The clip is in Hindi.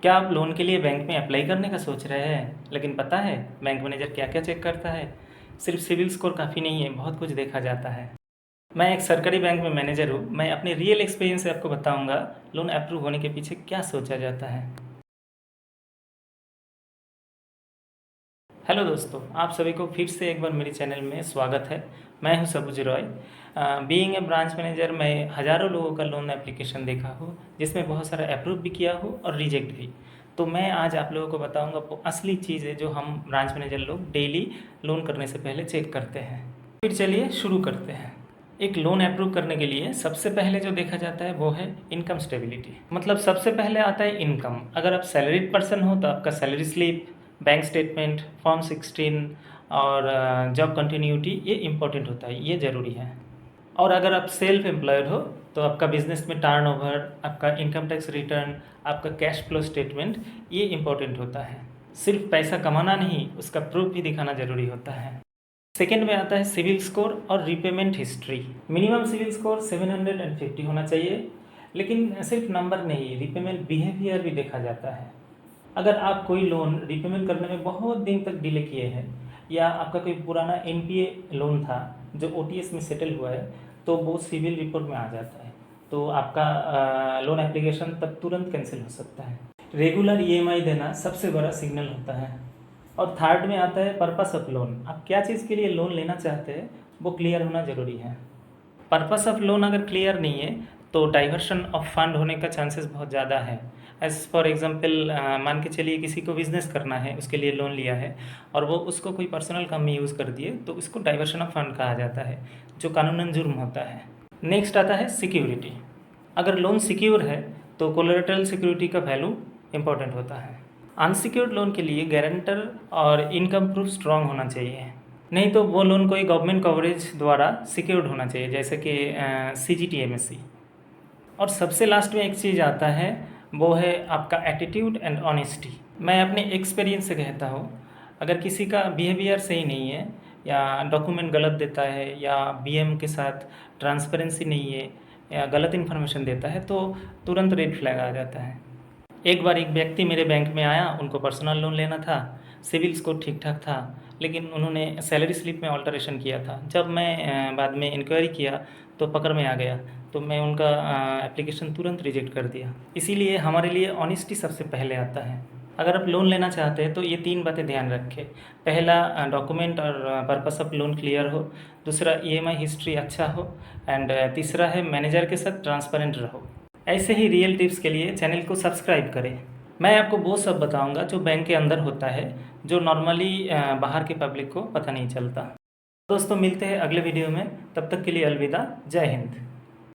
क्या आप लोन के लिए बैंक में अप्लाई करने का सोच रहे हैं, लेकिन पता है बैंक मैनेजर क्या क्या चेक करता है? सिर्फ सिविल स्कोर काफ़ी नहीं है, बहुत कुछ देखा जाता है। मैं एक सरकारी बैंक में मैनेजर हूँ। मैं अपने रियल एक्सपीरियंस से आपको बताऊंगा लोन अप्रूव होने के पीछे क्या सोचा जाता है। हेलो दोस्तों, आप सभी को फिर से एक बार मेरे चैनल में स्वागत है। मैं हूं Sabuj Roy. Being a branch manager, मैं हज़ारों लोगों का लोन एप्लीकेशन देखा हूँ, जिसमें बहुत सारा अप्रूव भी किया हो और रिजेक्ट भी। तो मैं आज आप लोगों को बताऊंगा वो असली चीज़ है जो हम ब्रांच मैनेजर लोग डेली लोन करने से पहले चेक करते हैं। फिर चलिए शुरू करते हैं। एक लोन अप्रूव करने के लिए सबसे पहले जो देखा जाता है वो है इनकम स्टेबिलिटी। मतलब सबसे पहले आता है इनकम। अगर आप सैलरीड पर्सन हो तो आपका salary slip, bank statement, form 16 और जॉब कंटिन्यूटी, ये इम्पोर्टेंट होता है, ये ज़रूरी है। और अगर आप सेल्फ एम्प्लॉयड हो तो आपका बिजनेस में टर्नओवर, आपका इनकम टैक्स रिटर्न, आपका कैश फ्लो स्टेटमेंट, ये इम्पोर्टेंट होता है। सिर्फ पैसा कमाना नहीं, उसका प्रूफ भी दिखाना ज़रूरी होता है। सेकेंड में आता है सिविल स्कोर और repayment history. Minimum CIBIL score 750 होना चाहिए, लेकिन सिर्फ नंबर नहीं, रीपेमेंट बिहेवियर भी देखा जाता है। अगर आप कोई लोन रीपेमेंट करने में बहुत दिन तक डिले किए हैं, या आपका कोई पुराना एनपीए लोन था जो ओटीएस में सेटल हुआ है, तो वो सिविल रिपोर्ट में आ जाता है, तो आपका लोन एप्लीकेशन तब तुरंत कैंसिल हो सकता है। रेगुलर ईएमआई देना सबसे बड़ा सिग्नल होता है। और थर्ड में आता है पर्पस ऑफ लोन। आप क्या चीज़ के लिए लोन लेना चाहते हैं वो क्लियर होना ज़रूरी है। पर्पस ऑफ लोन अगर क्लियर नहीं है तो डाइवर्शन ऑफ फंड होने का चांसेस बहुत ज़्यादा है। एज फॉर एग्जांपल, मान के चलिए किसी को बिजनेस करना है, उसके लिए लोन लिया है और वो उसको कोई पर्सनल काम में यूज़ कर दिए, तो इसको डाइवर्शन ऑफ फंड कहा जाता है, जो कानूनन जुर्म होता है। नेक्स्ट आता है सिक्योरिटी। अगर लोन सिक्योर है तो कोलैटरल सिक्योरिटी का वैल्यू इंपॉर्टेंट होता है। अनसिक्योर्ड लोन के लिए गारंटर और इनकम प्रूफ स्ट्रांग होना चाहिए, नहीं तो वो लोन कोई गवर्नमेंट कवरेज द्वारा सिक्योर्ड होना चाहिए, जैसे कि CGTMSE। और सबसे लास्ट में एक चीज़ आता है, वो है आपका एटीट्यूड एंड ऑनेस्टी। मैं अपने एक्सपीरियंस से कहता हूँ, अगर किसी का बिहेवियर सही नहीं है, या डॉक्यूमेंट गलत देता है, या बीएम के साथ ट्रांसपेरेंसी नहीं है, या गलत इन्फॉर्मेशन देता है, तो तुरंत रेड फ्लैग आ जाता है। एक बार एक व्यक्ति मेरे बैंक में आया, उनको पर्सनल लोन लेना था, सिविल स्कोर ठीक ठाक था, लेकिन उन्होंने सैलरी स्लिप में ऑल्टरेशन किया था। जब मैं बाद में इंक्वायरी किया तो पकड़ में आ गया, तो मैं उनका एप्लीकेशन तुरंत रिजेक्ट कर दिया। इसीलिए हमारे लिए ऑनेस्टी सबसे पहले आता है। अगर आप लोन लेना चाहते हैं तो ये 3 बातें ध्यान रखें। पहला, डॉक्यूमेंट और पर्पस ऑफ लोन क्लियर हो। दूसरा, ईएमआई हिस्ट्री अच्छा हो। एंड तीसरा है मैनेजर के साथ ट्रांसपेरेंट रहो। ऐसे ही रियल टिप्स के लिए चैनल को सब्सक्राइब करें। मैं आपको वो सब बताऊंगा जो बैंक के अंदर होता है, जो नॉर्मली बाहर के पब्लिक को पता नहीं चलता। दोस्तों, मिलते हैं अगले वीडियो में। तब तक के लिए अलविदा। जय हिंद।